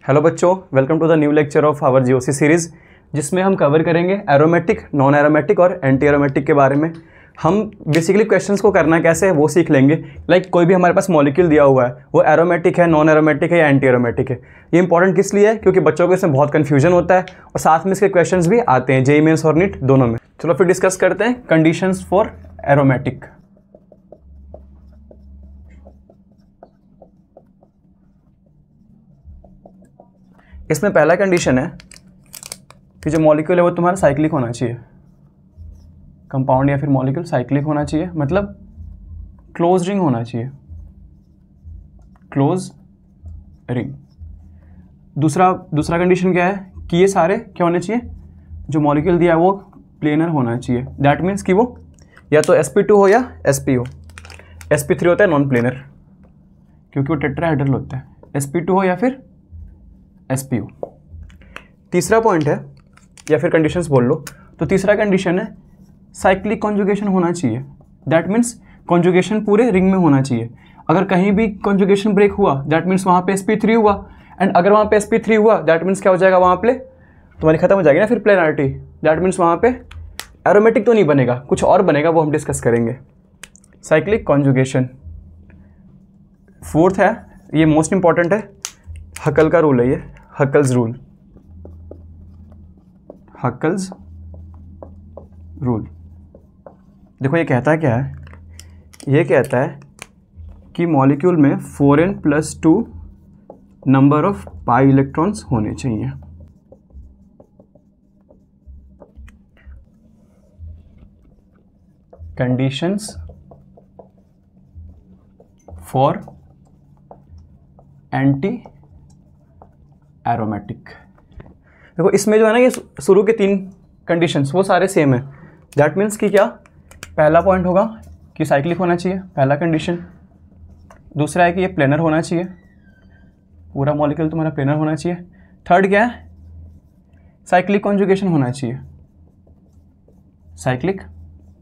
Hello बच्चों, welcome to the new lecture of our GOC series, जिसमें हम cover करेंगे एरोमेटिक, नॉन एरोमेटिक और एंटी एरोमेटिक के बारे में। हम बेसिकली क्वेश्चंस को करना कैसे है वो सीख लेंगे। लाइक कोई भी हमारे पास मॉलिक्यूल दिया हुआ है, वो एरोमेटिक है, नॉन एरोमेटिक है या एंटी एरोमेटिक है। ये इंपॉर्टेंट किस लिए है? क्योंकि बच्चों को इसमें बहुत कन्फ्यूजन होता है और साथ में इसके क्वेश्चंस भी आते हैं जेईई मेंस और नीट दोनों में। चलो फिर डिस्कस करते हैं कंडीशंस फॉर एरोमेटिक। इसमें पहला कंडीशन है कि जो मॉलिक्यूल है वो तुम्हारा साइक्लिक होना चाहिए। कंपाउंड या फिर मॉलिक्यूल साइक्लिक होना चाहिए, मतलब क्लोज रिंग होना चाहिए, क्लोज रिंग। दूसरा कंडीशन क्या है कि ये सारे क्या होने चाहिए, जो मॉलिक्यूल दिया है वो प्लेनर होना चाहिए। दैट मीन्स कि वो या तो sp2 हो या sp हो। sp3 होता है नॉन प्लेनर क्योंकि वो टेट्राहेड्रल होता है। sp2 हो या फिर sp हो। तीसरा पॉइंट है या फिर कंडीशंस बोल लो, तो तीसरा कंडीशन है साइक्लिक कॉन्जुगेशन होना चाहिए। दैट मीन्स कॉन्जुगेशन पूरे रिंग में होना चाहिए। अगर कहीं भी कॉन्जुगेशन ब्रेक हुआ दैट मीन्स वहाँ पे sp3 हुआ, एंड अगर वहाँ पे sp3 हुआ दैट मीन्स क्या हो जाएगा, वहाँ पे तुम्हारी खत्म हो जाएगी ना फिर प्लेनारिटी। दैट मीन्स वहाँ पे एरोमेटिक तो नहीं बनेगा, कुछ और बनेगा, वो हम डिस्कस करेंगे। Cyclic conjugation. फोर्थ है, ये मोस्ट इंपॉर्टेंट है, हकल का रूल है ये, हकल्स रूल। हकल्स रूल देखो ये कहता है क्या है, ये कहता है कि मॉलिक्यूल में 4n+2 number of pi electrons होने चाहिए। Conditions for anti aromatic. देखो इसमें जो है ना, ये शुरू के 3 कंडीशंस वो सारे सेम है। दैट मीन्स कि क्या, पहला पॉइंट होगा कि साइक्लिक होना चाहिए, पहला कंडीशन। दूसरा है कि ये प्लेनर होना चाहिए, पूरा मॉलिक्यूल तुम्हारा प्लेनर होना चाहिए। थर्ड क्या है, साइक्लिक कॉन्जुगेशन होना चाहिए, cyclic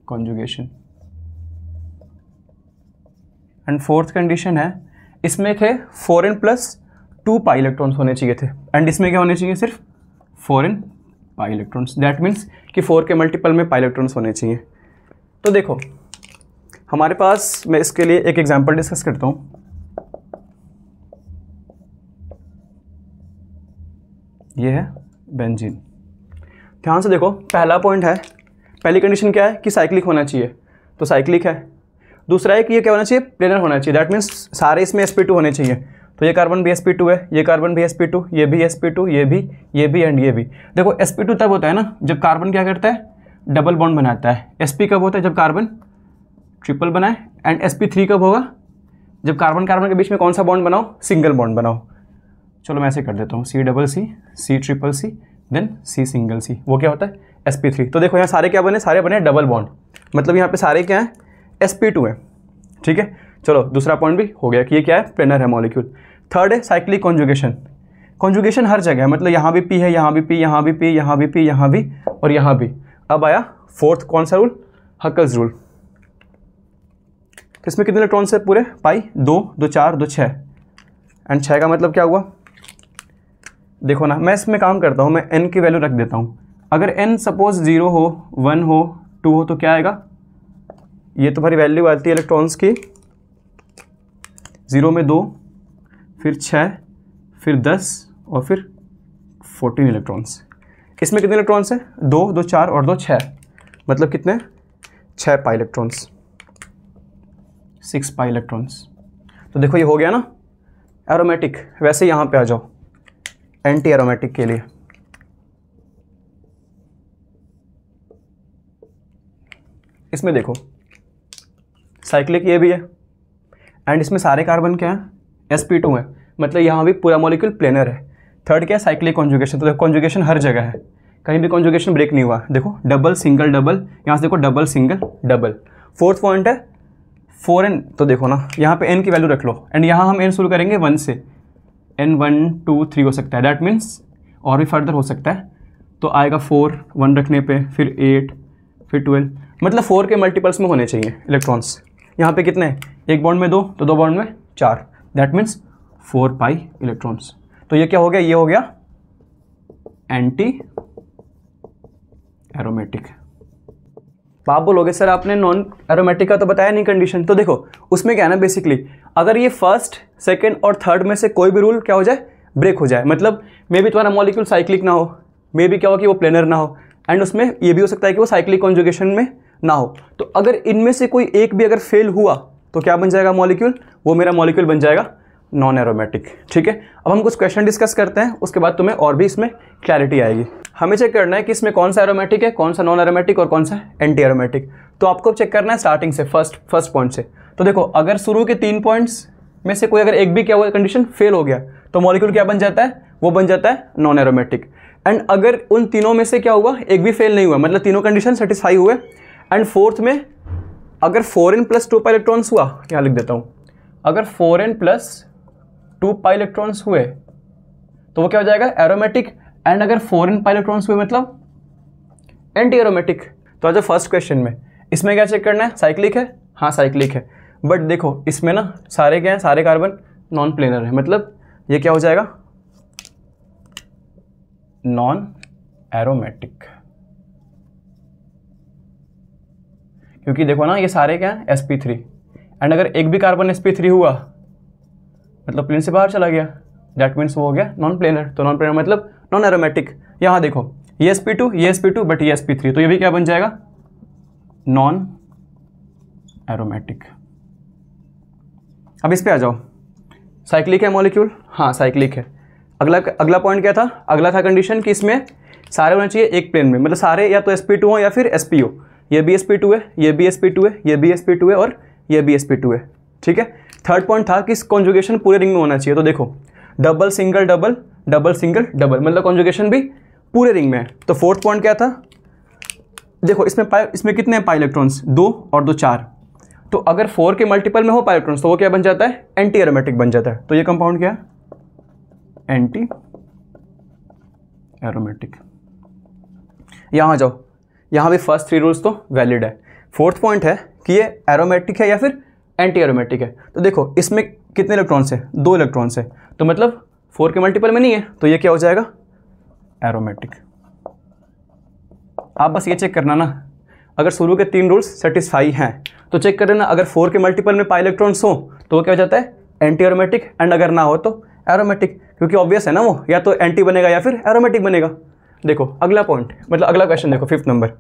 conjugation. And fourth condition है, इसमें थे 4n+2 पाई इलेक्ट्रॉन्स होने चाहिए थे, एंड इसमें क्या होने चाहिए, सिर्फ 4n pi electrons. That means कि 4 के मल्टीपल में पाई इलेक्ट्रॉन्स होने चाहिए। तो देखो हमारे पास, मैं इसके लिए एक एग्जांपल डिस्कस करता हूँ। ये है बेंजीन। ध्यान से देखो, पहला पॉइंट है, पहली कंडीशन क्या है कि साइक्लिक होना चाहिए, तो साइक्लिक है। दूसरा है कि ये क्या होना चाहिए, प्लेनर होना चाहिए। दैट मीन्स सारे इसमें sp2 होने चाहिए, तो ये कार्बन भी sp2 है, ये कार्बन भी sp2, ये भी sp2, ये भी एंड ये भी। देखो sp2 तब होता है ना जब कार्बन क्या करता है, डबल बॉन्ड बनाता है। sp कब होता है, जब कार्बन ट्रिपल बनाए। एंड sp3 कब होगा, जब कार्बन कार्बन के बीच में कौन सा बॉन्ड बनाओ, सिंगल बॉन्ड बनाओ। चलो मैं ऐसे कर देता हूँ, C+C, C+C, देन C∪C, वो क्या होता है sp3। तो देखो यहाँ सारे क्या बने, सारे बने डबल बॉन्ड, मतलब यहाँ पे सारे क्या हैं, sp2 है। ठीक है, चलो दूसरा पॉइंट भी हो गया कि ये क्या है, प्लेनर है मॉलिक्यूल। थर्ड है साइक्लिक कॉन्जुगेशन। कॉन्जुगेशन हर जगह है, मतलब यहाँ भी P है, यहाँ भी P, यहाँ भी P, यहाँ भी P, यहाँ भी और यहाँ भी। अब आया फोर्थ कौन सा रूल, हकल्स रूल। इसमें कितने इलेक्ट्रॉन्स है पूरे, पाई 2, 2 4, 2 6, एंड 6 का मतलब क्या हुआ, देखो ना मैं इसमें काम करता हूँ, मैं n की वैल्यू रख देता हूँ। अगर n सपोज 0 हो, 1 हो, 2 हो, तो क्या आएगा, ये तुम्हारी वैल्यू आती है इलेक्ट्रॉन्स की। 0 में 2, फिर 6, फिर 10 और फिर 14 इलेक्ट्रॉन्स। इसमें कितने इलेक्ट्रॉन्स हैं, 2, 2 4 और 2 6, मतलब कितने, 6 पाई इलेक्ट्रॉन्स, 6 पाई इलेक्ट्रॉन्स। तो देखो ये हो गया ना एरोमेटिक। वैसे यहाँ पे आ जाओ एंटी एरोमेटिक के लिए। इसमें देखो साइक्लिक ये भी है, एंड इसमें सारे कार्बन क्या है, sp2 है, मतलब यहाँ भी पूरा मॉलिक्यूल प्लेनर है। थर्ड क्या है, साइक्लिक कॉन्जुगेशन। तो देखो कॉन्जुगेशन हर जगह है, कहीं भी कॉन्जुगेशन ब्रेक नहीं हुआ। देखो डबल सिंगल डबल, यहाँ से देखो double single double. Fourth point है 4n, तो देखो ना यहाँ पे n की वैल्यू रख लो, एंड यहाँ हम n शुरू करेंगे 1 से, n 1 2 3 हो सकता है। दैट मीन्स और भी फर्दर हो सकता है, तो आएगा 4 1 रखने पे, फिर 8, फिर 12, मतलब 4 के मल्टीपल्स में होने चाहिए इलेक्ट्रॉन्स। यहाँ पे कितने, एक बॉन्ड में 2, तो 2 बॉन्ड में 4, दैट मीन्स 4 पाई इलेक्ट्रॉन्स। तो ये क्या हो गया, ये हो गया एंटी एरोमेटिक। तो आप बोलोगे सर आपने नॉन एरोमेटिक का तो बताया नहीं कंडीशन। तो देखो उसमें क्या है ना, बेसिकली अगर ये फर्स्ट सेकंड और थर्ड में से कोई भी रूल क्या हो जाए, ब्रेक हो जाए, मतलब मे बी तुम्हारा मॉलिक्यूल साइक्लिक ना हो, मे बी क्या हो कि वो प्लेनर ना हो, एंड उसमें ये भी हो सकता है कि वो साइक्लिक कॉन्जुगेशन में ना हो। तो अगर इनमें से कोई एक भी अगर फेल हुआ तो क्या बन जाएगा मॉलिक्यूल, वो मेरा मॉलिक्यूल बन जाएगा नॉन एरोमेटिक। ठीक है, अब हम कुछ क्वेश्चन डिस्कस करते हैं, उसके बाद तुम्हें और भी इसमें क्लैरिटी आएगी। हमें चेक करना है कि इसमें कौन सा एरोमेटिक है, कौन सा नॉन एरोमेटिक और कौन सा एंटी एरोमेटिक। तो आपको चेक करना है स्टार्टिंग से, फर्स्ट पॉइंट से। तो देखो अगर शुरू के 3 पॉइंट्स में से कोई अगर एक भी क्या हुआ कंडीशन फेल हो गया तो मॉलिक्यूल क्या बन जाता है, वो बन जाता है नॉन एरोमेटिक। एंड अगर उन तीनों में से क्या हुआ, एक भी फेल नहीं हुआ, मतलब तीनों कंडीशन सेटिस्फाई हुए, एंड फोर्थ में अगर 4n + 2 पाई इलेक्ट्रॉन्स हुआ, यहाँ लिख देता हूँ, अगर 4n + 2 पाई इलेक्ट्रॉन्स हुए तो वो क्या हो जाएगा, एरोमेटिक। एंड अगर 4n पाई इलेक्ट्रॉन्स हुए मतलब एंटी एरोमेटिक। तो आज फर्स्ट क्वेश्चन में इसमें क्या चेक करना है, साइक्लिक है, हाँ साइक्लिक है, बट देखो इसमें ना सारे क्या हैं, सारे कार्बन नॉन प्लेनर है, मतलब ये क्या हो जाएगा नॉन एरोमेटिक। क्योंकि देखो ना ये सारे क्या हैं sp3, एंड अगर एक भी कार्बन sp3 हुआ मतलब प्लेन से बाहर चला गया, दैट मीन्स वो हो गया नॉन प्लेनर। तो नॉन प्लेनर मतलब नॉन एरोमेटिक। यहाँ देखो ये sp2 ये sp2 बट ये sp3, तो ये भी क्या बन जाएगा नॉन एरोमेटिक। अब इस पे आ जाओ, साइक्लिक है मॉलिक्यूल, हाँ साइक्लिक है। अगला पॉइंट क्या था, अगला था कंडीशन कि इसमें सारे होने चाहिए एक प्लेन में, मतलब सारे या तो sp2 हो या फिर sp हो। ये भी sp2 है, ये भी sp2 है, ये भी sp2 है और ये भी sp2 है। ठीक है, थर्ड पॉइंट था कि कॉन्जुगेशन पूरे रिंग में होना चाहिए। तो देखो double single double double single double, मतलब कॉन्जुगेशन भी पूरे रिंग में है। तो फोर्थ पॉइंट क्या था, देखो इसमें कितने हैं पाई इलेक्ट्रॉन्स, 2 और 2 4। तो अगर 4 के मल्टीपल में हो पाई इलेक्ट्रॉन्स तो वो क्या बन जाता है, एंटी एरोमेटिक बन जाता है। तो ये कंपाउंड क्या है, एंटी एरोमेटिक। यहाँ जाओ, यहाँ भी फर्स्ट 3 रूल्स तो वैलिड है। फोर्थ पॉइंट है कि ये एरोमेटिक है या फिर एंटी एरोमेटिक है। तो देखो इसमें कितने इलेक्ट्रॉन्स है, 2 इलेक्ट्रॉन्स है, तो मतलब 4 के मल्टीपल में नहीं है, तो ये क्या हो जाएगा एरोमेटिक। आप बस ये चेक करना ना, अगर शुरू के 3 रूल्स सेटिस्फाई हैं तो चेक कर लेना, अगर 4 के मल्टीपल में पाई इलेक्ट्रॉन्स हो तो वो क्या हो जाता है एंटी एरोमेटिक, एंड अगर ना हो तो एरोमेटिक, क्योंकि ऑब्वियस है ना वो या तो एंटी बनेगा या फिर एरोमेटिक बनेगा। देखो अगला पॉइंट, मतलब अगला क्वेश्चन देखो 5th नंबर,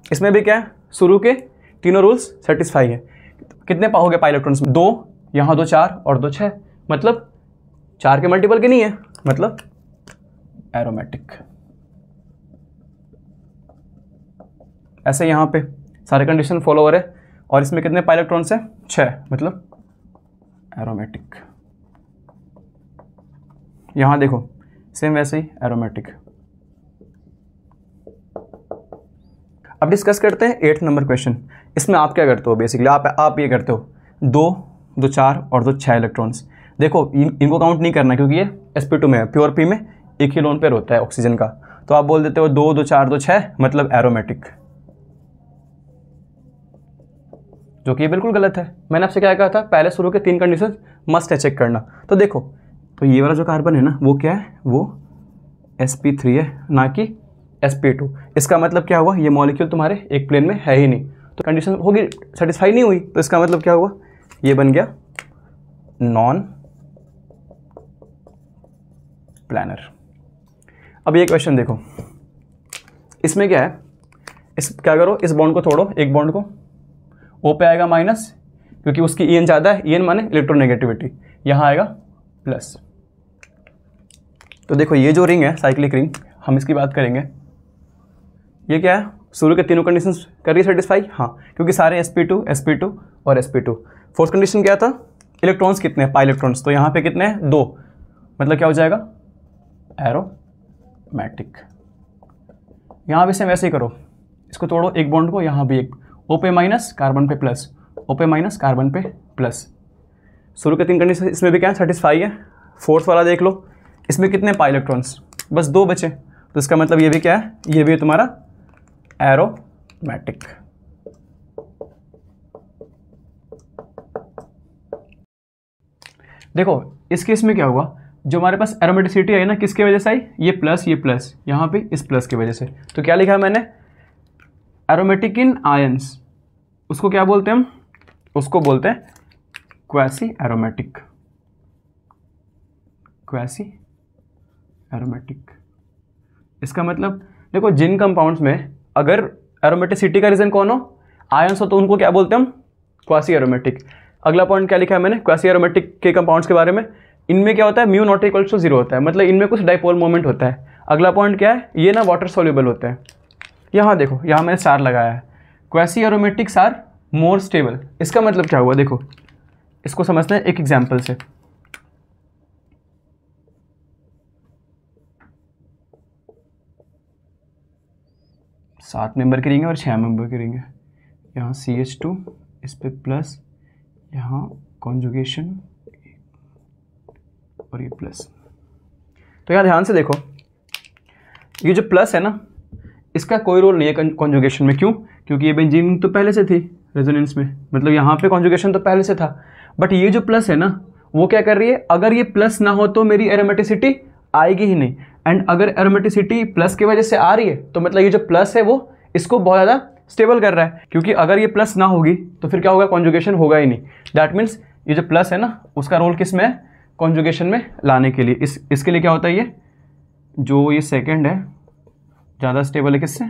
इसमें भी क्या है, शुरू के तीनों रूल्स सेटिस्फाई है। कितने हो गए पाई इलेक्ट्रॉन्स में, 2, यहाँ 2 4 और 2 6, मतलब 4 के मल्टीपल के नहीं है, मतलब एरोमेटिक। ऐसे यहाँ पे सारे कंडीशन फॉलो हो रहे, और इसमें कितने पाई इलेक्ट्रॉन्स हैं, 6, मतलब एरोमेटिक। यहाँ देखो सेम वैसे ही एरोमेटिक। अब डिस्कस करते हैं 8th नंबर क्वेश्चन। इसमें आप क्या करते हो, बेसिकली आप ये करते हो 2 2 4 और 2 6 इलेक्ट्रॉन्स। देखो इनको काउंट नहीं करना क्योंकि ये sp2 में है, प्योर पी में एक ही लोन पेयर होता है ऑक्सीजन का। तो आप बोल देते हो 2 2 4 2 6 मतलब एरोमेटिक, जो कि बिल्कुल गलत है। मैंने आपसे क्या कहा था, पहले शुरू के 3 कंडीशन मस्ट है चेक करना। तो देखो तो ये वाला जो कार्बन है ना वो क्या है, वो sp3 है ना कि sp2। इसका मतलब क्या हुआ, ये मॉलिक्यूल तुम्हारे एक प्लेन में है ही नहीं, तो कंडीशन होगी सेटिस्फाई नहीं हुई, तो इसका मतलब क्या हुआ, ये बन गया नॉन प्लानर। अब ये क्वेश्चन देखो, इसमें क्या है, क्या करो, इस बॉन्ड को तोड़ो, एक बॉन्ड को, O पे आएगा माइनस क्योंकि उसकी EN ज़्यादा है, EN माने इलेक्ट्रोनेगेटिविटी, यहाँ आएगा प्लस। तो देखो ये जो रिंग है साइक्लिक रिंग, हम इसकी बात करेंगे, ये क्या है, शुरू के तीनों कंडीशंस कर रही सेटिस्फाई, हाँ क्योंकि सारे sp2 और sp2। फोर्थ कंडीशन क्या था, इलेक्ट्रॉन्स कितने हैं, पाई इलेक्ट्रॉन्स, तो यहाँ पे कितने हैं, 2, मतलब क्या हो जाएगा एरोमेटिक। यहाँ भी सेम वैसे ही करो, इसको तोड़ो एक बॉन्ड को, यहाँ भी एक, O पे माइनस कार्बन पे प्लस, O पे माइनस कार्बन पे प्लस। शुरू के 3 कंडीशन इसमें भी क्या सेटिस्फाई है। फोर्थ वाला देख लो, इसमें कितने पाई इलेक्ट्रॉन्स, बस 2 बचे, तो इसका मतलब ये भी क्या है, ये भी तुम्हारा एरोमेटिक। देखो इस केस में क्या हुआ, जो हमारे पास एरोमेटिसिटी है ना, किसकी वजह से आई, ये प्लस यहाँ पे इस प्लस की वजह से। तो क्या लिखा है मैंने, एरोमेटिक इन आयंस, उसको क्या बोलते हैं हम, उसको बोलते हैं क्वासी एरोमेटिक, क्वासी एरोमेटिक। इसका मतलब देखो, जिन कंपाउंड्स में अगर एरोमेटिसिटी का रीजन कौन हो, आयंस हो, तो उनको क्या बोलते हैं हम, क्वासी एरोमेटिक। अगला पॉइंट क्या लिखा है मैंने, क्वासी एरोमेटिक के कंपाउंड्स के बारे में, इनमें क्या होता है, म्यू नॉट इक्वल टू 0 होता है, मतलब इनमें कुछ डाइपोल मोमेंट होता है। अगला पॉइंट क्या है, ये ना वाटर सोल्यूबल होते हैं। यहाँ देखो, यहाँ मैंने स्टार लगाया है, quasi aromatics are more stable. इसका मतलब क्या हुआ, देखो इसको समझते हैं एक एग्जाम्पल से। सात मेंबर के रिंग है और 6 मेंबर के रिंग है। यहाँ CH2, इस पे प्लस, यहाँ कॉन्जुगेशन और ये प्लस। तो यहाँ ध्यान से देखो, ये जो प्लस है ना, इसका कोई रोल नहीं है कॉन्जुगेशन में। क्यों, क्योंकि ये बेंजीन तो पहले से थी रेजोनेंस में, मतलब यहाँ पे कॉन्जुगेशन तो पहले से था। बट ये जो प्लस है ना, वो क्या कर रही है, अगर ये प्लस ना हो तो मेरी एरोमेटिसिटी आएगी ही नहीं। एंड अगर एरोमेटिसिटी प्लस की वजह से आ रही है, तो मतलब ये जो प्लस है वो इसको बहुत ज़्यादा स्टेबल कर रहा है। क्योंकि अगर ये प्लस ना होगी तो फिर क्या होगा, कॉन्जुगेशन होगा ही नहीं। दैट मीन्स ये जो प्लस है ना, उसका रोल किस में है, कॉन्जुगेशन में लाने के लिए। इसके लिए क्या होता है, ये जो ये सेकेंड है ज़्यादा स्टेबल है किससे,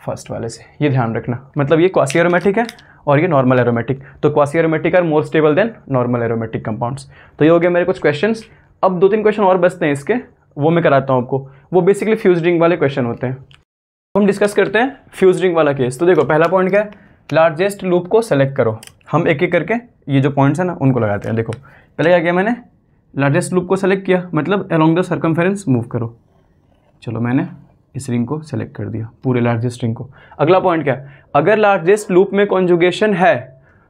फर्स्ट वाले से। ये ध्यान रखना, मतलब ये क्वासी एरोमेटिक है और ये नॉर्मल एरोमेटिक। तो quasi aromatic are more stable than normal aromatic compounds. तो ये हो गए मेरे कुछ क्वेश्चंस। अब 2-3 क्वेश्चन और बचते हैं इसके, वो मैं कराता हूँ आपको। वो बेसिकली फ्यूज रिंग वाले क्वेश्चन होते हैं। हम डिस्कस करते हैं फ्यूज रिंग वाला केस। तो देखो, पहला पॉइंट क्या है, लार्जेस्ट लूप को सेलेक्ट करो। हम एक एक करके ये जो पॉइंट्स हैं ना, उनको लगाते हैं। देखो पहले क्या किया मैंने, लार्जेस्ट लूप को सेलेक्ट किया, मतलब अलोंग द सर्कमफेरेंस मूव करो। चलो मैंने इस रिंग को सेलेक्ट कर दिया, पूरे लार्जेस्ट रिंग को। अगला पॉइंट क्या है, अगर लार्जेस्ट लूप में कॉन्जुगेशन है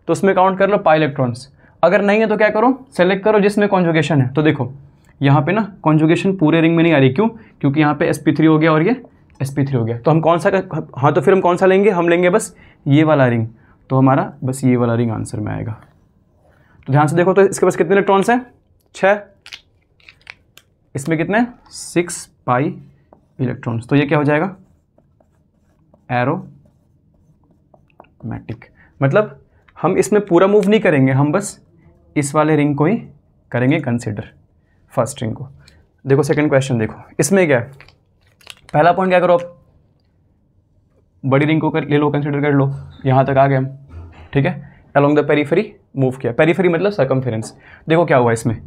तो उसमें काउंट कर लो पाई इलेक्ट्रॉन्स। अगर नहीं है तो क्या करो, सेलेक्ट करो जिसमें कॉन्जुगेशन है। तो देखो यहाँ पे ना कॉन्जुगेशन पूरे रिंग में नहीं आ रही। क्यों, क्योंकि यहाँ पे sp3 हो गया और ये sp3 हो गया। तो हम कौन सा, हाँ तो फिर हम कौन सा लेंगे, हम लेंगे बस ये वाला रिंग। तो हमारा बस ये वाला रिंग आंसर में आएगा। तो ध्यान से देखो, तो इसके पास कितने इलेक्ट्रॉन्स हैं, 6। इसमें कितने, 6 पाई इलेक्ट्रॉन्स। तो ये क्या हो जाएगा, एरोमेटिक। मतलब हम इसमें पूरा मूव नहीं करेंगे, हम बस इस वाले रिंग को ही करेंगे कंसिडर, फर्स्ट रिंग को। देखो सेकंड क्वेश्चन देखो, इसमें क्या है, पहला पॉइंट क्या करो, आप बड़ी रिंग को ले लो, कंसिडर कर लो। यहाँ तक आ गए हम, ठीक है। अलोंग द पेरीफेरी मूव किया, पेरीफेरी मतलब सर्कमफेरेंस। देखो क्या हुआ इसमें,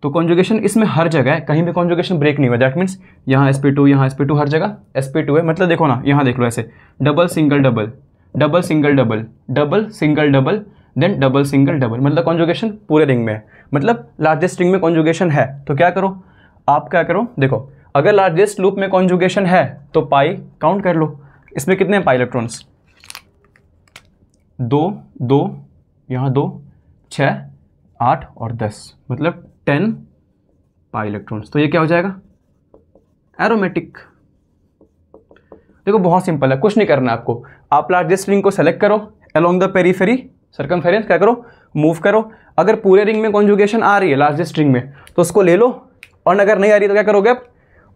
तो कॉन्जुगेशन इसमें हर जगह है, कहीं भी कॉन्जुगेशन ब्रेक नहीं हुआ। दैट मीन्स यहाँ sp2, यहाँ sp2, हर जगह sp2 है। मतलब देखो ना, यहाँ देख लो ऐसे, double single double, double single double, double single double, then double single double, मतलब कॉन्जुगेशन पूरे रिंग में है। मतलब लार्जेस्ट रिंग में कॉन्जुगेशन है। तो क्या करो, आप क्या करो, देखो अगर लार्जेस्ट लूप में कॉन्जुगेशन है तो पाई काउंट कर लो। इसमें कितने पाई इलेक्ट्रॉन्स, 2, 2, यहाँ 2, 6, 8 और 10, मतलब 10 पाई इलेक्ट्रॉन्स। तो ये क्या हो जाएगा, एरोमेटिक। देखो बहुत सिंपल है, कुछ नहीं करना है आपको। आप लार्जेस्ट रिंग को सेलेक्ट करो, अलोंग द पेरीफेरी सर्कमफेरेंस क्या करो, मूव करो। अगर पूरे रिंग में कॉन्जुगेशन आ रही है लार्जेस्ट रिंग में तो उसको ले लो, और अगर नहीं आ रही तो क्या करोगे आप,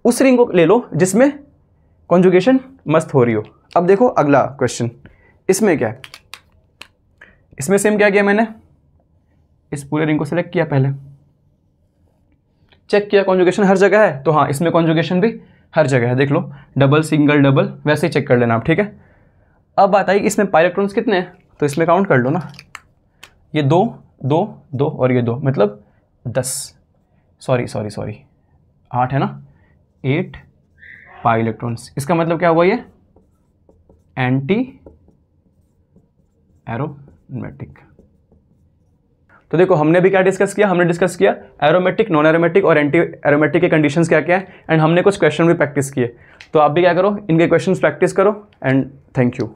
उस रिंग को ले लो जिसमें कॉन्जुगेशन मस्त हो रही हो। अब देखो अगला क्वेश्चन, इसमें क्या है, इसमें सेम क्या किया मैंने, इस पूरे रिंग को सेलेक्ट किया, पहले चेक किया कॉन्जुगेशन हर जगह है। तो हाँ, इसमें कॉन्जुगेशन भी हर जगह है, देख लो डबल सिंगल डबल, वैसे ही चेक कर लेना आप, ठीक है। अब बात आई इसमें पाई इलेक्ट्रॉन्स कितने हैं, तो इसमें काउंट कर लो ना, ये 2, 2, 2 और ये 2, मतलब 10, सॉरी 8 है ना, 8 पाई इलेक्ट्रॉन्स। इसका मतलब क्या हुआ, ये एंटी एरोमेटिक। तो देखो हमने भी क्या डिस्कस किया, हमने डिस्कस किया एरोमेटिक, नॉन एरोमेटिक और एंटी एरोमेटिक के कंडीशंस क्या क्या है, एंड हमने कुछ क्वेश्चन भी प्रैक्टिस किए। तो आप भी क्या करो, इनके क्वेश्चंस प्रैक्टिस करो, एंड थैंक यू।